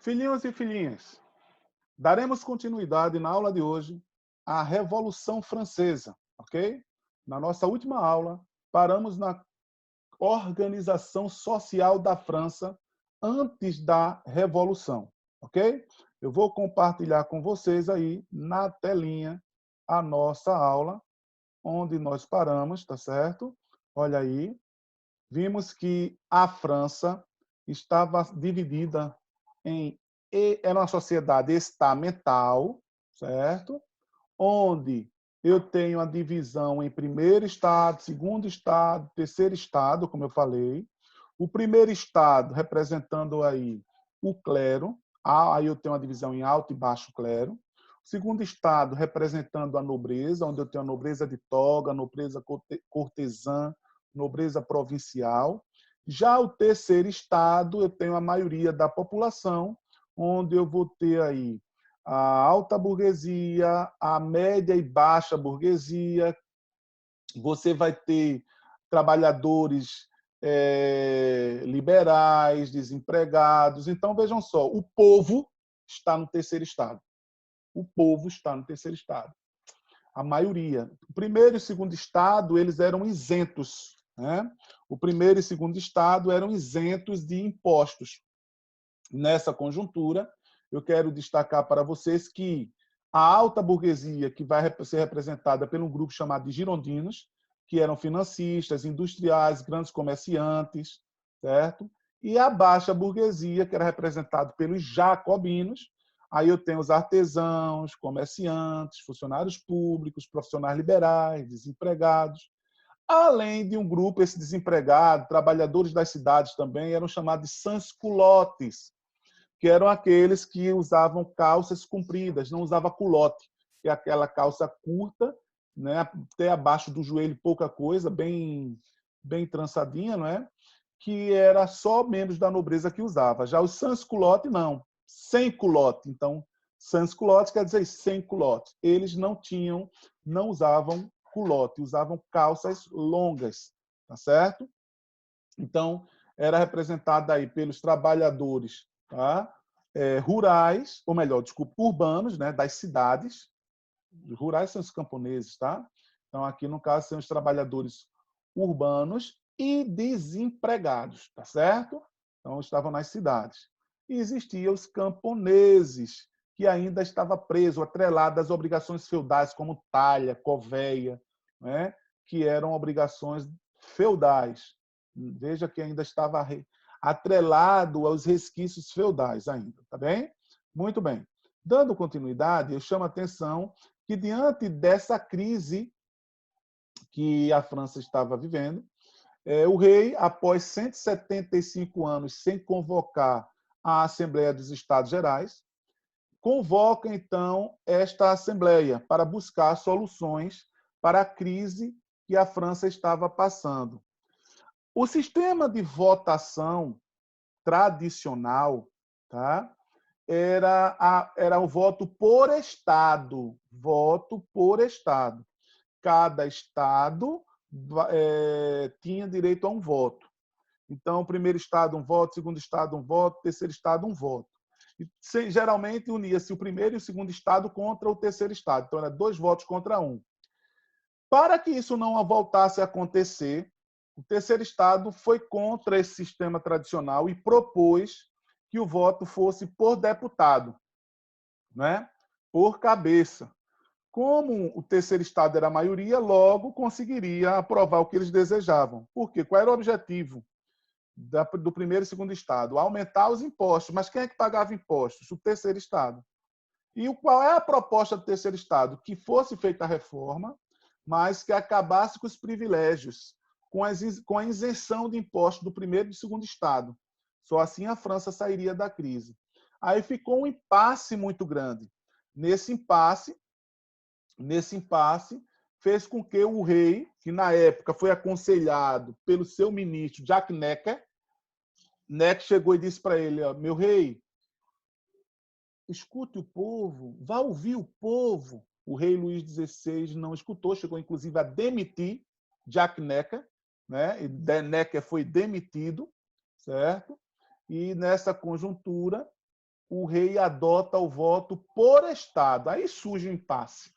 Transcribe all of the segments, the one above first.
Filhinhos e filhinhas, daremos continuidade na aula de hoje à Revolução Francesa, ok? Na nossa última aula, paramos na organização social da França antes da Revolução, ok? Eu vou compartilhar com vocês aí na telinha a nossa aula, onde nós paramos, tá certo? Olha aí, vimos que a França estava dividida em era uma sociedade estamental, certo? Onde eu tenho a divisão em primeiro estado, segundo estado, terceiro estado, como eu falei. O primeiro estado representando aí o clero, aí eu tenho a divisão em alto e baixo clero. O segundo estado representando a nobreza, onde eu tenho a nobreza de toga, a nobreza cortesã, nobreza provincial. Já o terceiro estado, eu tenho a maioria da população, onde eu vou ter aí a alta burguesia, a média e baixa burguesia. Você vai ter trabalhadores liberais, desempregados. Então, vejam só, o povo está no terceiro estado. O povo está no terceiro estado. A maioria. O primeiro e o segundo estado, eles eram isentos. Né? O primeiro e o segundo estado eram isentos de impostos. Nessa conjuntura, eu quero destacar para vocês que a alta burguesia, que vai ser representada por um grupo chamado de girondinos, que eram financistas, industriais, grandes comerciantes, certo? E a baixa burguesia, que era representada pelos jacobinos. Aí eu tenho os artesãos, comerciantes, funcionários públicos, profissionais liberais, desempregados. Além de um grupo, esse desempregado, trabalhadores das cidades também, eram chamados de sans-culottes, que eram aqueles que usavam calças compridas, não usava culotte, que é aquela calça curta, né, até abaixo do joelho, pouca coisa, bem trançadinha, não é? Que era só membros da nobreza que usava. Já os sans-culottes, não, sem culotte. Então, sans-culottes quer dizer sem culotte. Eles não usavam culotte, usavam calças longas, tá certo? Então, era representada aí pelos trabalhadores, tá? Rurais, ou melhor, desculpa, urbanos, né, das cidades. Os rurais são os camponeses, tá? Então, aqui, no caso, são os trabalhadores urbanos e desempregados, tá certo? Então, estavam nas cidades. E existiam os camponeses, que ainda estava preso, atrelado às obrigações feudais, como talha, coveia, né? Que eram obrigações feudais. Veja que ainda estava atrelado aos resquícios feudais ainda, tá bem? Muito bem. Dando continuidade, eu chamo a atenção que, diante dessa crise que a França estava vivendo, o rei, após 175 anos sem convocar a Assembleia dos Estados Gerais, convoca, então, esta Assembleia para buscar soluções para a crise que a França estava passando. O sistema de votação tradicional, tá? Era o voto por estado, voto por estado. Cada estado tinha direito a um voto. Então, o primeiro estado um voto, segundo estado um voto, terceiro estado um voto. E, geralmente unia-se o primeiro e o segundo estado contra o terceiro estado. Então, era 2 votos contra 1. Para que isso não voltasse a acontecer, o terceiro estado foi contra esse sistema tradicional e propôs que o voto fosse por deputado, né? Por cabeça. Como o terceiro estado era a maioria, logo conseguiria aprovar o que eles desejavam. Por quê? Qual era o objetivo do primeiro e segundo estado? Aumentar os impostos. Mas quem é que pagava impostos? O terceiro estado. E qual é a proposta do terceiro estado? Que fosse feita a reforma, mas que acabasse com os privilégios, com a isenção de impostos do primeiro e do segundo estado. Só assim a França sairia da crise. Aí ficou um impasse muito grande. Nesse impasse, fez com que o rei, que na época foi aconselhado pelo seu ministro Jacques Necker, Necker chegou e disse para ele: meu rei, escute o povo, vá ouvir o povo. O rei Luís XVI não escutou, chegou inclusive a demitir Jacques Necker, né? E Necker foi demitido, certo? E nessa conjuntura, o rei adota o voto por estado. Aí surge o impasse.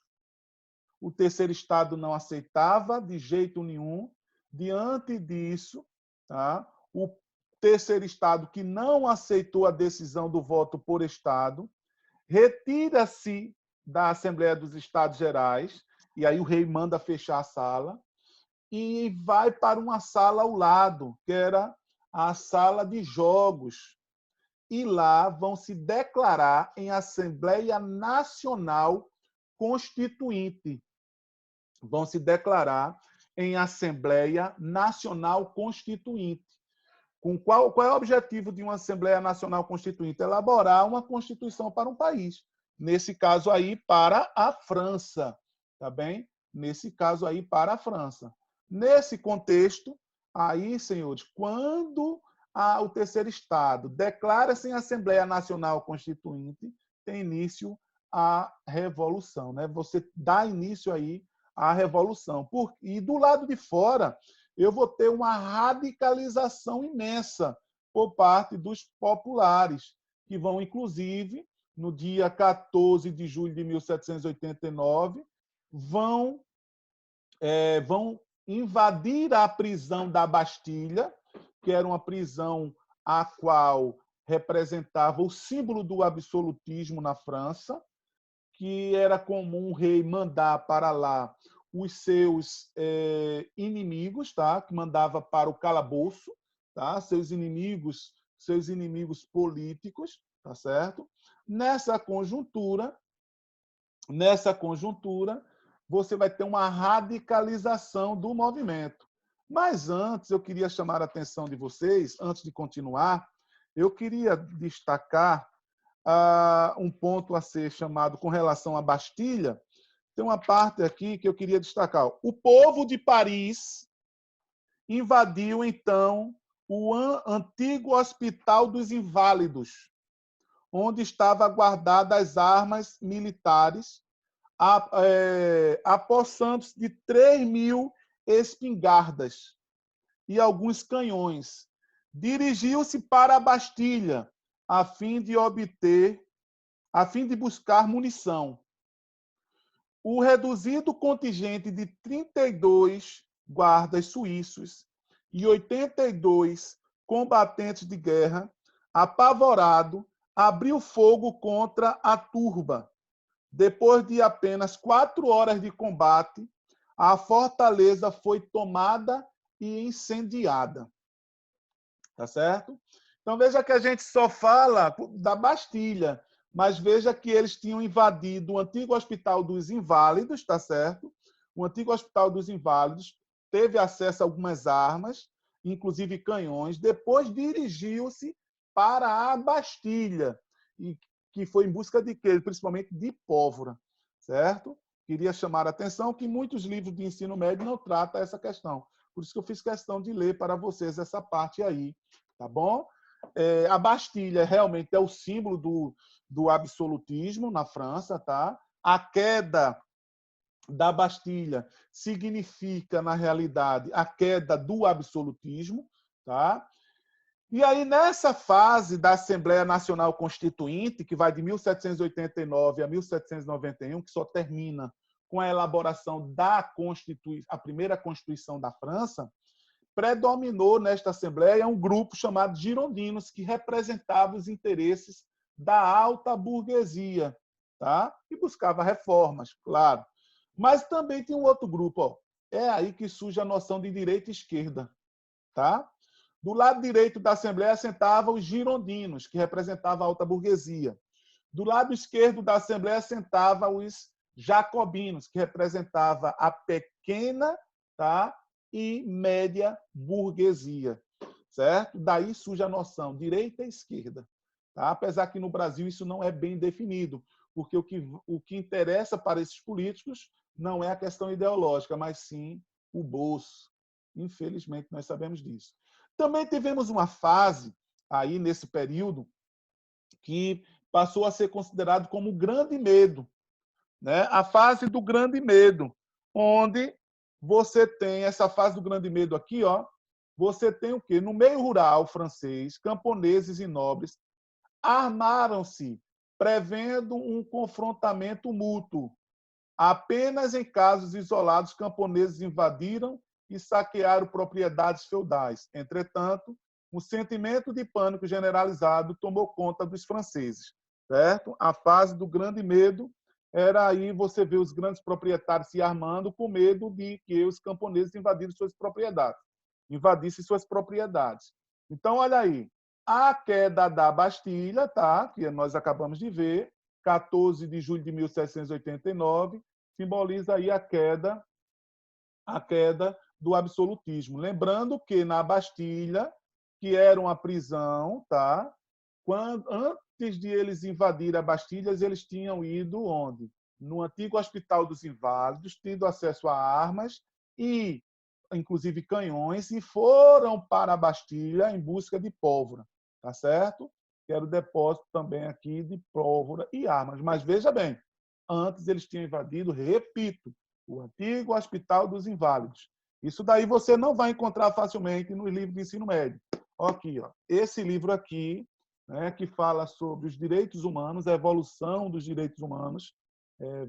O terceiro estado não aceitava de jeito nenhum. Diante disso, tá? O terceiro estado que não aceitou a decisão do voto por estado retira-se da Assembleia dos Estados Gerais, e aí o rei manda fechar a sala, e vai para uma sala ao lado, que era a sala de jogos. E lá vão se declarar em Assembleia Nacional Constituinte. Vão se declarar em Assembleia Nacional Constituinte. Qual é o objetivo de uma Assembleia Nacional Constituinte? Elaborar uma Constituição para um país. Nesse caso aí, para a França. Tá bem? Nesse caso aí, para a França. Nesse contexto, aí, senhores, quando o terceiro Estado declara-se em Assembleia Nacional Constituinte, tem início a Revolução. Né? Você dá início aí à Revolução. E do lado de fora, eu vou ter uma radicalização imensa por parte dos populares, que vão, inclusive, no dia 14 de julho de 1789, vão invadir a prisão da Bastilha, que era uma prisão a qual representava o símbolo do absolutismo na França, que era comum o rei mandar para lá os seus inimigos, tá? Que mandava para o calabouço, tá? Seus inimigos políticos, tá certo? Nessa conjuntura, você vai ter uma radicalização do movimento. Mas antes, eu queria chamar a atenção de vocês, antes de continuar, eu queria destacar um ponto a ser chamado com relação à Bastilha. Tem uma parte aqui que eu queria destacar. O povo de Paris invadiu, então, o antigo Hospital dos Inválidos, onde estavam guardadas as armas militares, apossando-se de 3.000 espingardas e alguns canhões. Dirigiu-se para a Bastilha, a fim de buscar munição. O reduzido contingente de 32 guardas suíços e 82 combatentes de guerra, apavorado, abriu fogo contra a turba. Depois de apenas 4 horas de combate, a fortaleza foi tomada e incendiada. Tá certo? Então, veja que a gente só fala da Bastilha, mas veja que eles tinham invadido o antigo Hospital dos Inválidos, tá certo? O antigo Hospital dos Inválidos teve acesso a algumas armas, inclusive canhões, depois dirigiu-se para a Bastilha, que foi em busca de quê? Principalmente de pólvora, certo? Queria chamar a atenção que muitos livros de ensino médio não tratam essa questão. Por isso que eu fiz questão de ler para vocês essa parte aí, tá bom? A Bastilha realmente é o símbolo do absolutismo na França, tá? A queda da Bastilha significa, na realidade, a queda do absolutismo, tá? E aí, nessa fase da Assembleia Nacional Constituinte, que vai de 1789 a 1791, que só termina com a elaboração da a primeira Constituição da França, predominou nesta Assembleia um grupo chamado girondinos, que representava os interesses da alta burguesia, tá? E buscava reformas, claro. Mas também tem um outro grupo, ó. É aí que surge a noção de direita e esquerda, tá? Do lado direito da Assembleia sentavam os girondinos, que representavam a alta burguesia. Do lado esquerdo da Assembleia sentavam os jacobinos, que representavam a pequena, tá, e média burguesia, certo? Daí surge a noção direita e esquerda, tá? Apesar que no Brasil isso não é bem definido, porque o que interessa para esses políticos não é a questão ideológica, mas sim o bolso. Infelizmente, nós sabemos disso. Também tivemos uma fase aí nesse período que passou a ser considerado como o grande medo, né? A fase do grande medo, onde você tem essa fase do grande medo aqui, ó. Você tem o quê? No meio rural francês, camponeses e nobres armaram-se, prevendo um confrontamento mútuo. Apenas em casos isolados, camponeses invadiram e saquearam propriedades feudais. Entretanto, um sentimento de pânico generalizado tomou conta dos franceses, certo? A fase do grande medo era aí você vê os grandes proprietários se armando com medo de que os camponeses invadissem suas propriedades. Então, olha aí, a queda da Bastilha, tá? Que nós acabamos de ver, 14 de julho de 1789, simboliza aí a queda do absolutismo. Lembrando que na Bastilha, que era uma prisão, tá? Antes de eles invadirem a Bastilha, eles tinham ido onde? No antigo Hospital dos Inválidos, tido acesso a armas e, inclusive, canhões, e foram para a Bastilha em busca de pólvora, tá certo? Que era o depósito também aqui de pólvora e armas. Mas veja bem, antes eles tinham invadido, repito, o antigo Hospital dos Inválidos. Isso daí você não vai encontrar facilmente nos livros de ensino médio. Aqui, ó, esse livro aqui, né, que fala sobre os direitos humanos, a evolução dos direitos humanos,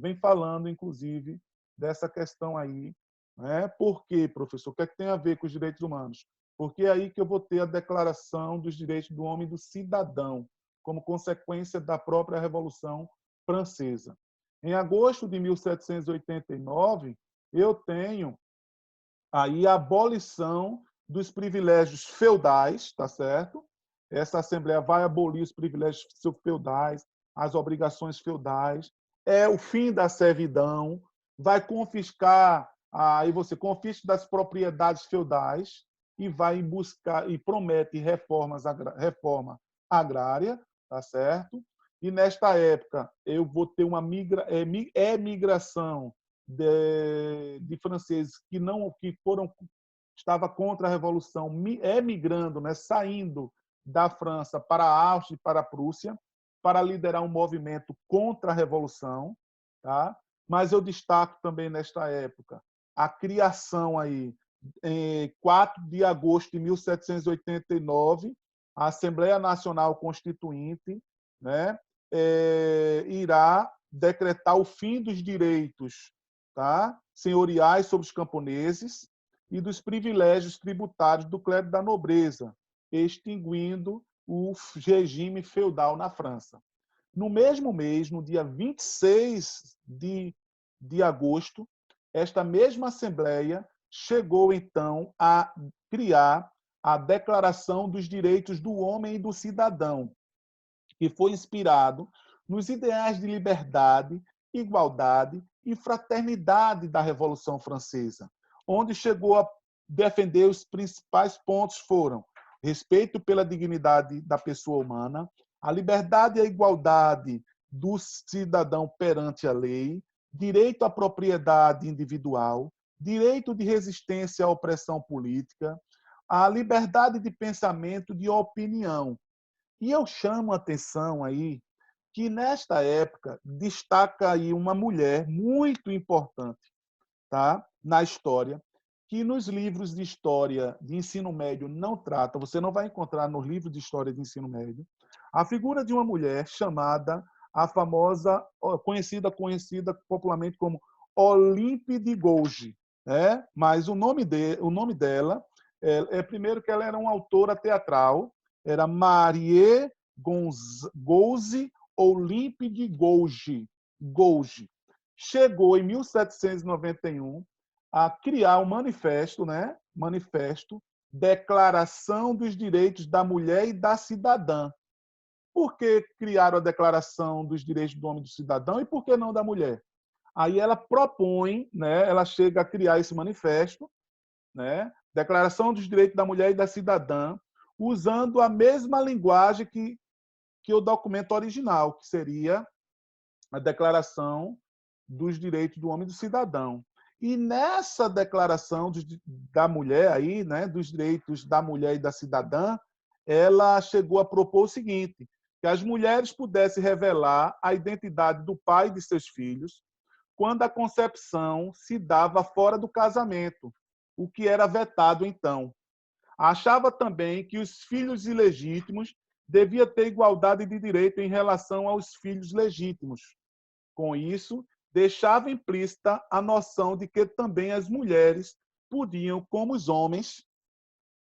vem falando, inclusive, dessa questão aí. Né? Por quê, professor? O que é que tem a ver com os direitos humanos? Porque é aí que eu vou ter a Declaração dos Direitos do Homem e do Cidadão, como consequência da própria Revolução Francesa. Em agosto de 1789, eu tenho aí a abolição dos privilégios feudais, tá certo? Essa Assembleia vai abolir os privilégios feudais, as obrigações feudais, é o fim da servidão, vai confiscar, aí você confisca das propriedades feudais e vai buscar e promete reforma agrária, tá certo? E nesta época eu vou ter uma migração de franceses que estava contra a revolução, emigrando, né, saindo da França para a Áustria e para a Prússia para liderar um movimento contra a revolução, tá? Mas eu destaco também nesta época a criação aí em 4 de agosto de 1789, a Assembleia Nacional Constituinte, né, irá decretar o fim dos direitos, tá, senhoriais sobre os camponeses e dos privilégios tributários do clero da nobreza, extinguindo o regime feudal na França. No mesmo mês, no dia 26 de agosto, esta mesma Assembleia chegou, então, a criar a Declaração dos Direitos do Homem e do Cidadão, que foi inspirado nos ideais de liberdade, igualdade e fraternidade da Revolução Francesa, onde chegou a defender os principais pontos foram respeito pela dignidade da pessoa humana, a liberdade e a igualdade do cidadão perante a lei, direito à propriedade individual, direito de resistência à opressão política, a liberdade de pensamento e de opinião. E eu chamo a atenção aí que, nesta época, destaca aí uma mulher muito importante, tá, na história, que nos livros de história de ensino médio não trata, você não vai encontrar nos livros de história de ensino médio, a figura de uma mulher chamada, a famosa, conhecida popularmente como Olympe de Gouges, né? Mas o nome dela primeiro que ela era uma autora teatral, era Marie Gouze Olympe de Gouges. Chegou em 1791 a criar um manifesto, né? Manifesto, Declaração dos Direitos da Mulher e da Cidadã. Por que criaram a Declaração dos Direitos do Homem e do Cidadão e por que não da mulher? Aí ela propõe, né? Ela chega a criar esse manifesto, né? Declaração dos Direitos da Mulher e da Cidadã, usando a mesma linguagem que o documento original, que seria a Declaração dos Direitos do Homem e do Cidadão. E nessa declaração da mulher aí, né, dos direitos da mulher e da cidadã, ela chegou a propor o seguinte, que as mulheres pudessem revelar a identidade do pai de seus filhos quando a concepção se dava fora do casamento, o que era vetado então. Achava também que os filhos ilegítimos devia ter igualdade de direito em relação aos filhos legítimos. Com isso, deixava implícita a noção de que também as mulheres podiam, como os homens,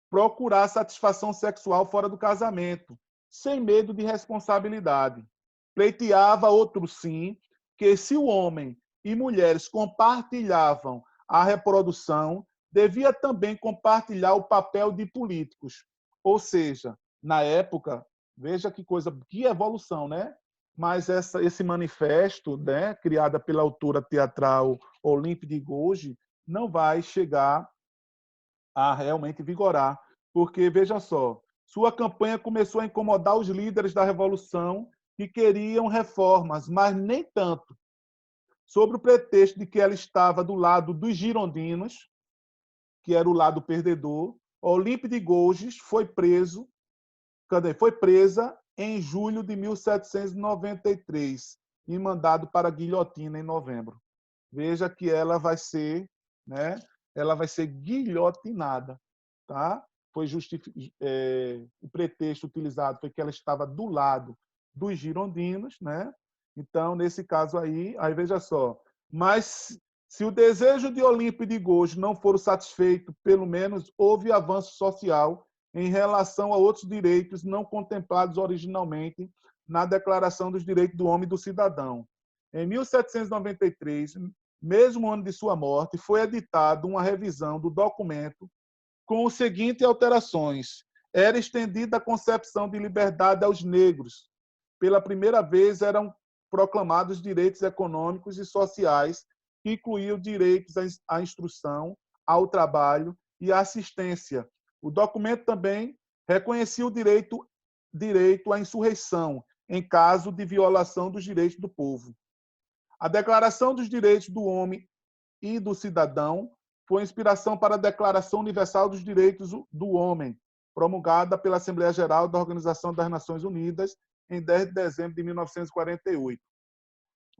procurar satisfação sexual fora do casamento, sem medo de responsabilidade. Pleiteava outro sim, que se o homem e mulheres compartilhavam a reprodução, devia também compartilhar o papel de políticos. Ou seja, na época, veja que coisa, que evolução, né? Mas esse manifesto, né, criada pela autora teatral Olympe de Gouges, não vai chegar a realmente vigorar, porque, veja só, sua campanha começou a incomodar os líderes da Revolução que queriam reformas, mas nem tanto, sob o pretexto de que ela estava do lado dos girondinos, que era o lado perdedor. Olympe de Gouges foi presa em julho de 1793 e mandado para a guilhotina em novembro. Veja que ela vai ser, né? Ela vai ser guilhotinada, tá? Foi o pretexto utilizado foi que ela estava do lado dos girondinos, né? Então, nesse caso aí veja só. Mas se o desejo de Olímpio de Gouges não for satisfeito, pelo menos houve avanço social em relação a outros direitos não contemplados originalmente na Declaração dos Direitos do Homem e do Cidadão. Em 1793, mesmo ano de sua morte, foi editada uma revisão do documento com as seguintes alterações. Era estendida a concepção de liberdade aos negros. Pela primeira vez eram proclamados direitos econômicos e sociais, que incluíam direitos à instrução, ao trabalho e à assistência. O documento também reconhecia o direito à insurreição, em caso de violação dos direitos do povo. A Declaração dos Direitos do Homem e do Cidadão foi inspiração para a Declaração Universal dos Direitos do Homem, promulgada pela Assembleia Geral da Organização das Nações Unidas em 10 de dezembro de 1948.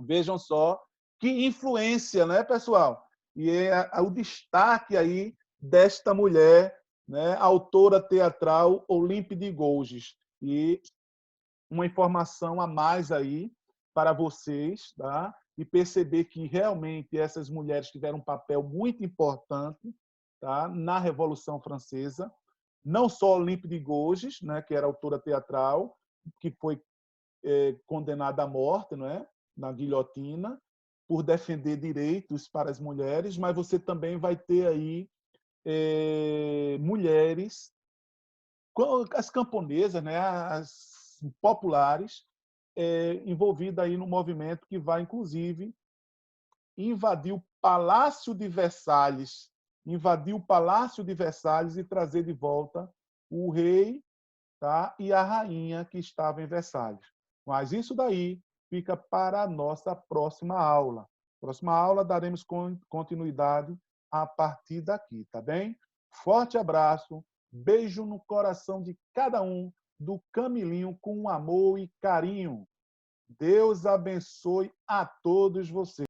Vejam só que influência, né, pessoal? E é o destaque aí desta mulher, né, autora teatral Olympe de Gouges. E uma informação a mais aí para vocês, tá? E perceber que realmente essas mulheres tiveram um papel muito importante, tá? Na Revolução Francesa, não só Olympe de Gouges, né, que era autora teatral, que foi condenada à morte, não é? Na guilhotina, por defender direitos para as mulheres, mas você também vai ter aí mulheres, as camponesas, né, as populares, envolvidas aí no movimento que vai, inclusive, invadir o Palácio de Versalhes, e trazer de volta o rei, tá, e a rainha que estavam em Versalhes. Mas isso daí fica para a nossa próxima aula. Próxima aula daremos continuidade a partir daqui, tá bem? Forte abraço, beijo no coração de cada um, do Camilinho, com amor e carinho. Deus abençoe a todos vocês.